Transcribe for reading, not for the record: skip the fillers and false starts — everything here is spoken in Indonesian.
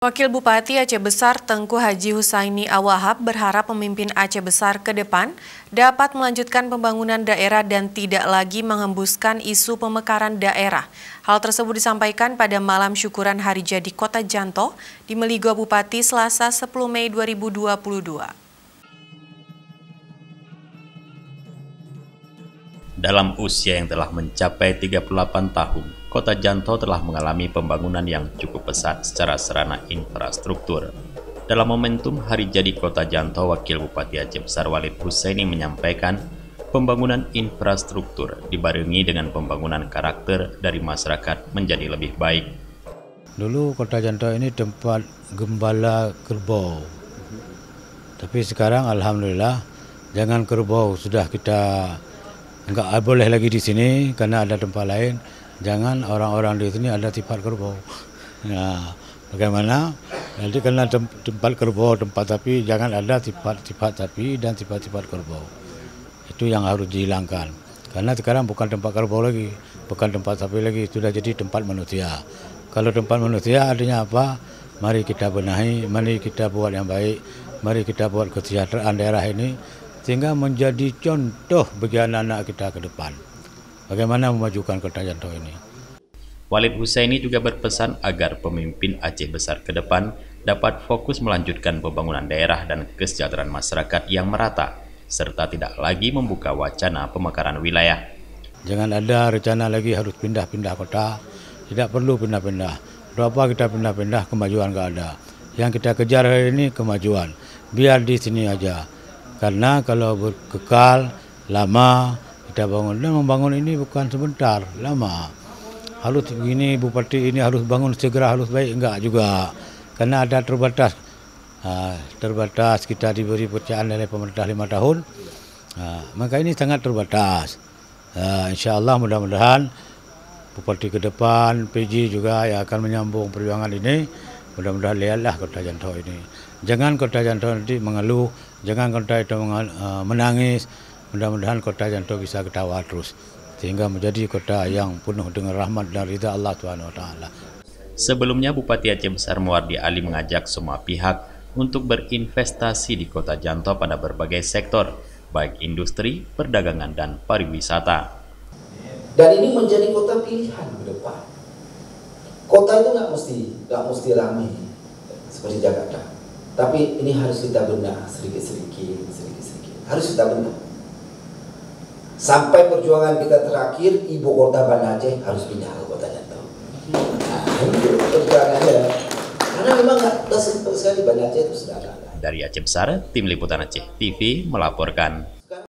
Wakil Bupati Aceh Besar Tengku Haji Husaini Awahab berharap pemimpin Aceh Besar ke depan dapat melanjutkan pembangunan daerah dan tidak lagi menghembuskan isu pemekaran daerah. Hal tersebut disampaikan pada malam syukuran Hari Jadi Kota Janto di Meligua Bupati Selasa 10 Mei 2022. Dalam usia yang telah mencapai 38 tahun, Kota Janto telah mengalami pembangunan yang cukup pesat secara sarana infrastruktur. Dalam momentum Hari Jadi Kota Janto, Wakil Bupati Aceh Besar Walid Husaini menyampaikan pembangunan infrastruktur dibarengi dengan pembangunan karakter dari masyarakat menjadi lebih baik. Dulu Kota Janto ini tempat gembala kerbau, tapi sekarang alhamdulillah jangan kerbau sudah kita enggak boleh lagi di sini karena ada tempat lain. Jangan orang-orang di sini ada sifat kerbau. Nah, bagaimana? Jadi karena tempat kerbau, tempat sapi, jangan ada sifat-sifat sapi dan sifat-sifat kerbau. Itu yang harus dihilangkan. Karena sekarang bukan tempat kerbau lagi, bukan tempat sapi lagi, sudah jadi tempat manusia. Kalau tempat manusia artinya apa? Mari kita benahi, mari kita buat yang baik, mari kita buat kesejahteraan daerah ini sehingga menjadi contoh bagi anak-anak kita ke depan. Bagaimana memajukan Kota Janto ini? Walid Husaini juga berpesan agar pemimpin Aceh Besar ke depan dapat fokus melanjutkan pembangunan daerah dan kesejahteraan masyarakat yang merata, serta tidak lagi membuka wacana pemekaran wilayah. Jangan ada rencana lagi harus pindah-pindah kota, tidak perlu pindah-pindah. Berapa kita pindah-pindah, kemajuan nggak ada. Yang kita kejar hari ini kemajuan, biar di sini aja. Karena kalau berkekal lama kita bangun, dan membangun ini bukan sebentar, lama. Harus begini, bupati ini harus bangun segera, harus baik, enggak juga. Karena ada terbatas. Terbatas kita diberi percayaan oleh pemerintah 5 tahun, maka ini sangat terbatas. Insya Allah mudah-mudahan bupati ke depan, PJ juga yang akan menyambung perjuangan ini. Mudah-mudahan lihatlah Kota Janto ini. Jangan Kota Janto nanti mengeluh, jangan Kota itu menangis. Mudah-mudahan Kota Janto bisa ketawa terus, sehingga menjadi kota yang penuh dengan rahmat dan ridha Allah SWT. Sebelumnya, Bupati Aceh Besar Muwardi Ali mengajak semua pihak untuk berinvestasi di Kota Janto pada berbagai sektor, baik industri, perdagangan, dan pariwisata. Dan ini menjadi kota pilihan ke depan. Kota itu nggak mesti ramai seperti Jakarta, tapi ini harus kita benar sedikit-sedikit, harus kita benar. Sampai perjuangan kita terakhir, ibu kota Banda Aceh harus pindah ke Kota Janto. Nah, itu perjuangannya. Karena memang nggak simpel sekali, Banda Aceh itu sudah ada. Dari Aceh Besar, Tim Liputan Aceh TV melaporkan.